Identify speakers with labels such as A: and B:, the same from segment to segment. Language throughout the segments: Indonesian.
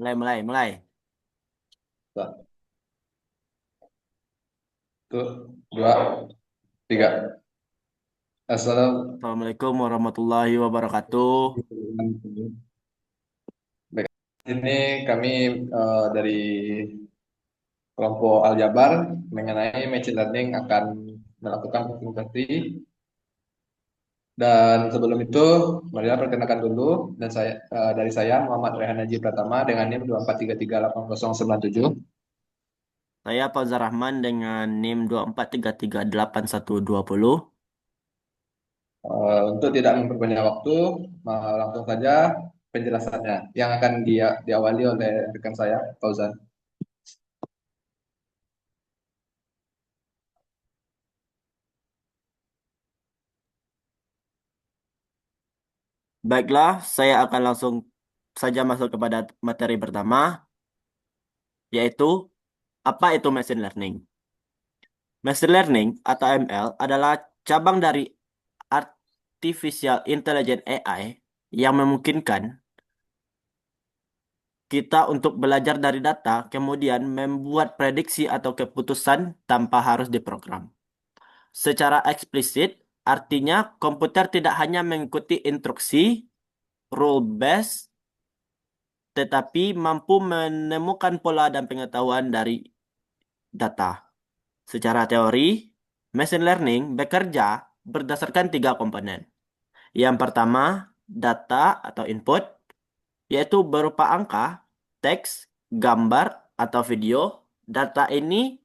A: Mulai.
B: Satu, dua, tiga. Assalamualaikum.
A: Assalamualaikum warahmatullahi wabarakatuh.
B: Baik. Ini kami dari kelompok Aljabar mengenai machine learning akan melakukan presentasi. Dan sebelum itu, marilah perkenalkan dulu dari saya Muhammad Rehan Haji Pratama dengan NIM 243380097.
A: Saya Fauzar Rahman dengan NIM 243381120.
B: Untuk tidak memperbanyak waktu, langsung saja penjelasannya yang akan diawali oleh rekan saya Fauzan.
A: Baiklah, saya akan langsung saja masuk kepada materi pertama, yaitu apa itu machine learning. Machine learning atau ML adalah cabang dari Artificial Intelligence AI yang memungkinkan kita untuk belajar dari data, kemudian membuat prediksi atau keputusan tanpa harus diprogram. Secara eksplisit, artinya komputer tidak hanya mengikuti instruksi rule-based, tetapi mampu menemukan pola dan pengetahuan dari data. Secara teori, machine learning bekerja berdasarkan tiga komponen. Yang pertama, data atau input, yaitu berupa angka, teks, gambar, atau video. Data ini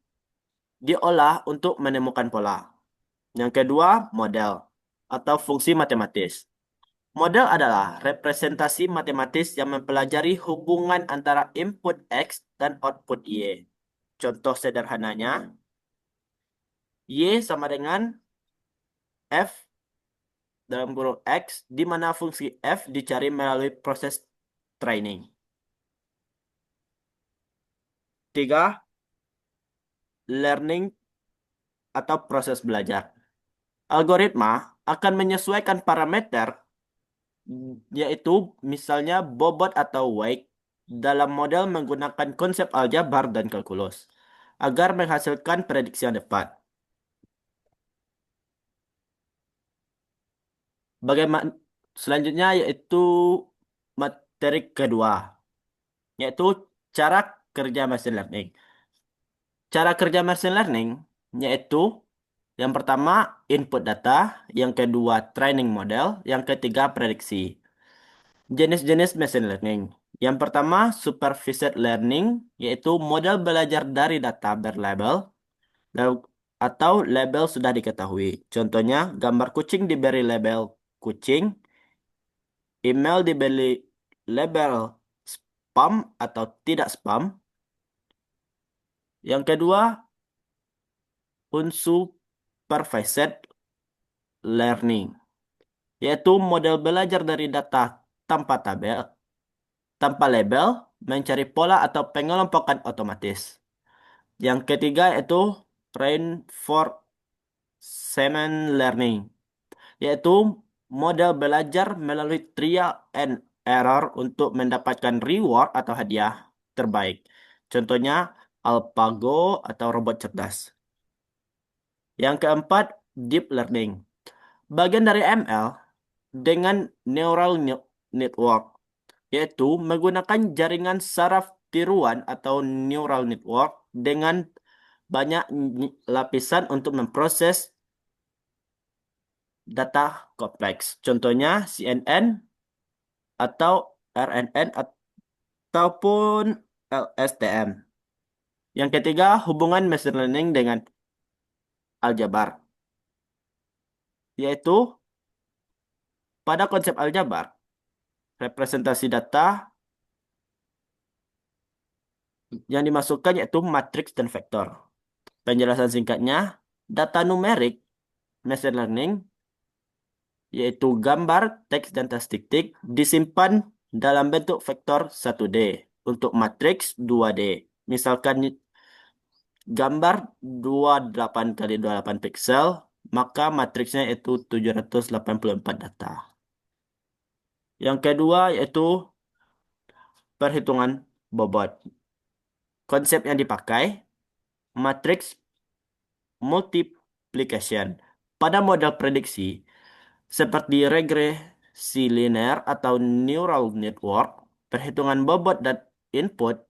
A: diolah untuk menemukan pola. Yang kedua, model atau fungsi matematis. Model adalah representasi matematis yang mempelajari hubungan antara input X dan output Y. Contoh sederhananya, Y sama dengan F dalam kurung X, di mana fungsi F dicari melalui proses training. Tiga, learning atau proses belajar. Algoritma akan menyesuaikan parameter, yaitu misalnya bobot atau weight, dalam model menggunakan konsep aljabar dan kalkulus, agar menghasilkan prediksi yang tepat. Bagaimana selanjutnya yaitu materi kedua, yaitu cara kerja machine learning. Cara kerja machine learning yaitu yang pertama input data, yang kedua training model, yang ketiga prediksi. Jenis-jenis machine learning. Yang pertama supervised learning, yaitu model belajar dari data berlabel atau label sudah diketahui. Contohnya gambar kucing diberi label kucing, email diberi label spam atau tidak spam. Yang kedua, unsupervised learning, yaitu model belajar dari data tanpa tabel, tanpa label, mencari pola atau pengelompokan otomatis. Yang ketiga yaitu reinforcement learning, yaitu model belajar melalui trial and error untuk mendapatkan reward atau hadiah terbaik. Contohnya AlphaGo atau robot cerdas. Yang keempat, deep learning. Bagian dari ML dengan neural network, yaitu menggunakan jaringan saraf tiruan atau neural network dengan banyak lapisan untuk memproses data kompleks. Contohnya CNN atau RNN ataupun LSTM. Yang ketiga, hubungan machine learning dengan aljabar, yaitu pada konsep aljabar, representasi data yang dimasukkan yaitu matriks dan vektor. Penjelasan singkatnya, data numerik machine learning yaitu gambar, teks, dan statistik disimpan dalam bentuk vektor 1D untuk matriks 2D. Misalkan gambar 28 kali 28 pixel, maka matriksnya itu 784 data. Yang kedua yaitu perhitungan bobot. Konsep yang dipakai, matriks multiplication. Pada model prediksi, seperti regresi linear atau neural network, perhitungan bobot dan input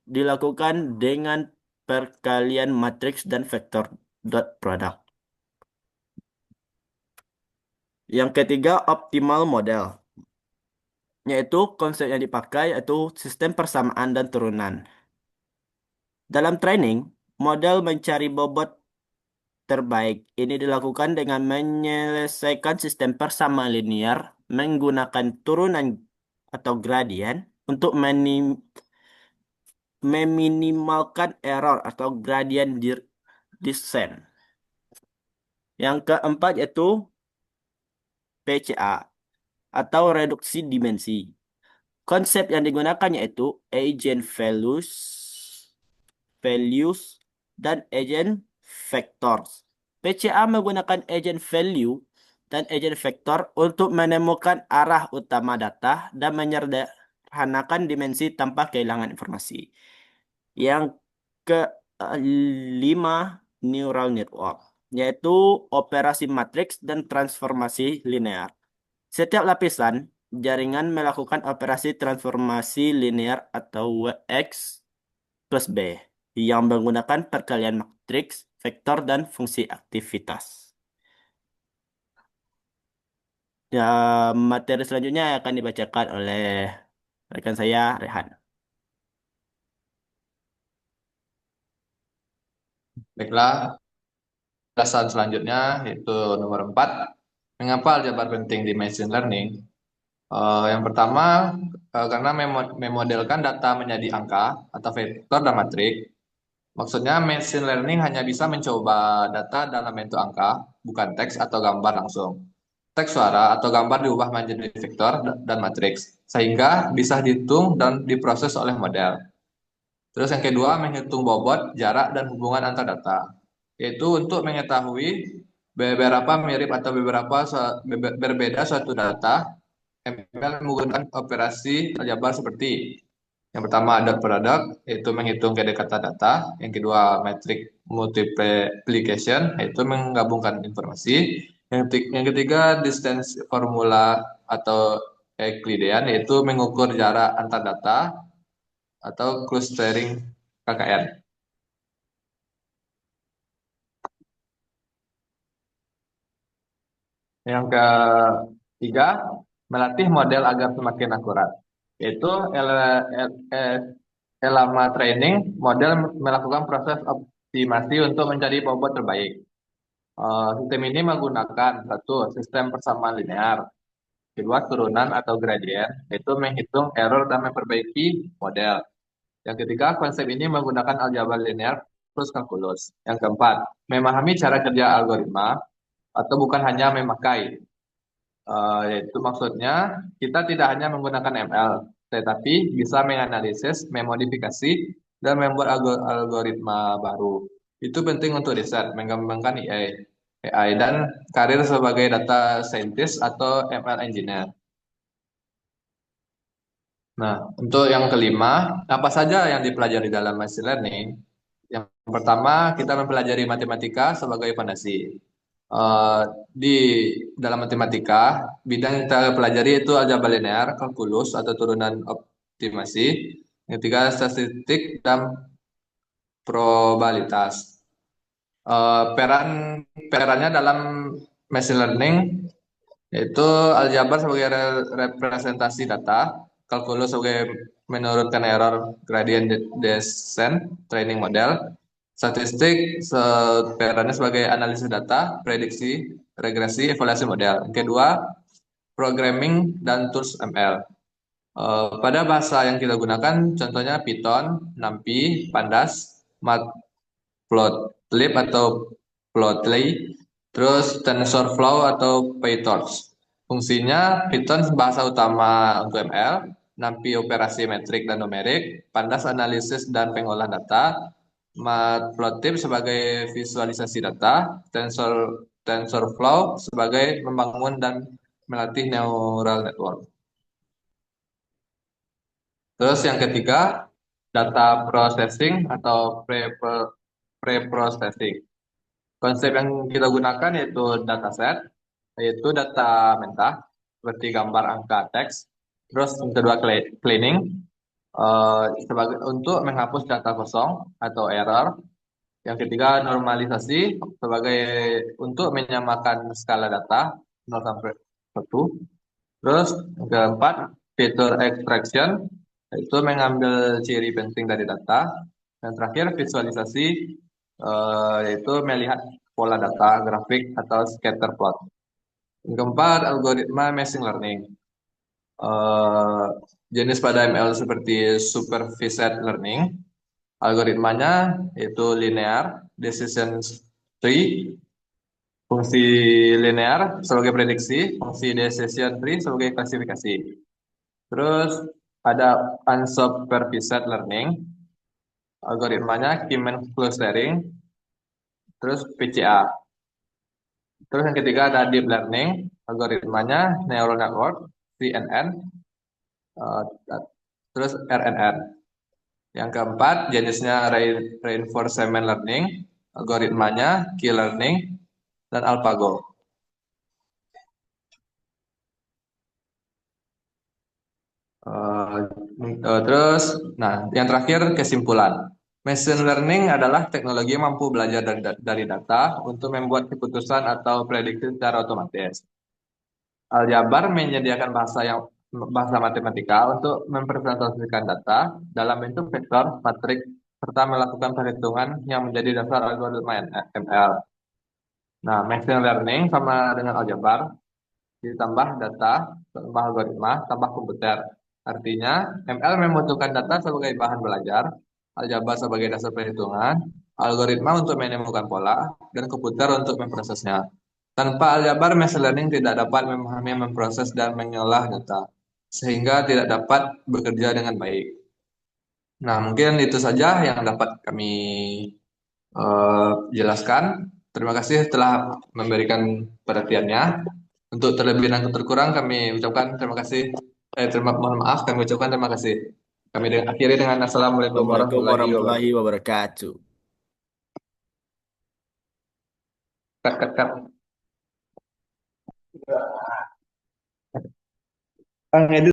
A: dilakukan dengan perkalian matriks dan vektor dot product. Yang ketiga, optimal model, yaitu konsep yang dipakai yaitu sistem persamaan dan turunan. Dalam training, model mencari bobot terbaik. Ini dilakukan dengan menyelesaikan sistem persamaan linear menggunakan turunan atau gradien untuk meminimalkan error atau gradient descent. Yang keempat yaitu PCA atau reduksi dimensi. Konsep yang digunakan yaitu values, dan agent vectors. PCA menggunakan agent value dan agent vector untuk menemukan arah utama data dan menyederhanakan dimensi tanpa kehilangan informasi. Yang kelima, neural network, yaitu operasi matriks dan transformasi linear. Setiap lapisan jaringan melakukan operasi transformasi linear atau X plus B yang menggunakan perkalian matriks, vektor, dan fungsi aktivitas. Ya, materi selanjutnya akan dibacakan oleh rekan saya, Rehan.
B: Baiklah, penjelasan selanjutnya yaitu nomor 4. Mengapa aljabar penting di machine learning? Yang pertama, karena memodelkan data menjadi angka atau vektor dan matrik. Maksudnya machine learning hanya bisa mencoba data dalam bentuk angka, bukan teks atau gambar langsung. Teks, suara, atau gambar diubah menjadi vektor dan matriks, sehingga bisa dihitung dan diproses oleh model. Terus yang kedua, menghitung bobot, jarak, dan hubungan antar data, yaitu untuk mengetahui beberapa mirip atau berbeda suatu data. ML menggunakan operasi aljabar seperti yang pertama dot product, yaitu menghitung kedekatan data. Yang kedua metrik multiplication, yaitu menggabungkan informasi. Yang ketiga distance formula atau Euclidean, yaitu mengukur jarak antar data atau clustering KKN. Yang ketiga, melatih model agar semakin akurat, yaitu selama training, model melakukan proses optimasi untuk mencari bobot terbaik. Sistem ini menggunakan satu sistem persamaan linear, kedua turunan atau gradien, yaitu menghitung error dan memperbaiki model. Yang ketiga, konsep ini menggunakan aljabar linear plus kalkulus. Yang keempat, memahami cara kerja algoritma atau bukan hanya memakai. Yaitu maksudnya kita tidak hanya menggunakan ML, tetapi bisa menganalisis, memodifikasi, dan membuat algoritma baru. Itu penting untuk riset, mengembangkan AI dan karir sebagai data scientist atau ML engineer. Nah, untuk yang kelima, apa saja yang dipelajari dalam machine learning? Yang pertama, kita mempelajari matematika sebagai fondasi. Eh, di dalam matematika, bidang yang kita pelajari itu aljabar linear, kalkulus atau turunan optimasi. Yang ketiga, statistik dan probabilitas. Perannya dalam machine learning yaitu aljabar sebagai representasi data, kalkulus sebagai menurunkan error gradient descent training model, statistik perannya sebagai analisis data, prediksi, regresi, evaluasi model. Yang kedua, programming dan tools ML. Pada bahasa yang kita gunakan, contohnya Python, NumPy, Pandas, Matplotlib atau Plotly, terus TensorFlow atau PyTorch. Fungsinya, Python bahasa utama untuk ML, NumPy operasi metrik dan numerik, Pandas analisis dan pengolahan data, Matplotlib sebagai visualisasi data, TensorFlow sebagai membangun dan melatih neural network. Terus yang ketiga, data processing atau pre-processing. Konsep yang kita gunakan yaitu dataset, yaitu data mentah, seperti gambar, angka, teks. Terus yang kedua cleaning, sebagai untuk menghapus data kosong atau error. Yang ketiga normalisasi sebagai untuk menyamakan skala data 0 sampai 1. Terus yang keempat fitur extraction, yaitu mengambil ciri penting dari data. Dan terakhir visualisasi, yaitu melihat pola data, grafik atau scatter plot. Yang keempat algoritma machine learning. Eh, Jenis pada ML seperti supervised learning. Algoritmanya yaitu linear decision tree, fungsi linear sebagai prediksi, fungsi decision tree sebagai klasifikasi. Terus ada unsupervised learning, algoritmanya Keyman clustering, terus PCA. Terus yang ketiga ada deep learning, algoritmanya neural network, CNN, eh, terus RNN. Yang keempat jenisnya reinforcement learning, algoritmanya Q-learning dan AlphaGo. Eh, terus, nah, yang terakhir kesimpulan. Machine learning adalah teknologi yang mampu belajar dari data untuk membuat keputusan atau prediksi secara otomatis. Aljabar menyediakan bahasa matematika untuk mempresentasikan data dalam bentuk vektor, matrik, serta melakukan perhitungan yang menjadi dasar algoritma ML. Nah, machine learning sama dengan aljabar, ditambah data, tambah algoritma, tambah komputer. Artinya, ML membutuhkan data sebagai bahan belajar, aljabar sebagai dasar perhitungan, algoritma untuk menemukan pola, dan komputer untuk memprosesnya. Tanpa aljabar, machine learning tidak dapat memahami, memproses, dan mengolah data, sehingga tidak dapat bekerja dengan baik. Nah, mungkin itu saja yang dapat kami jelaskan. Terima kasih telah memberikan perhatiannya. Untuk terlebih dan terkurang kami ucapkan terima kasih. Mohon maaf kami ucapkan terima kasih. Kami akhiri dengan Assalamualaikum
A: Assalamualaikum
B: warahmatullahi
A: warahmatullahi
B: wabarakatuh.
A: wabarakatuh.
B: Kat, kat, kat. Kang Edi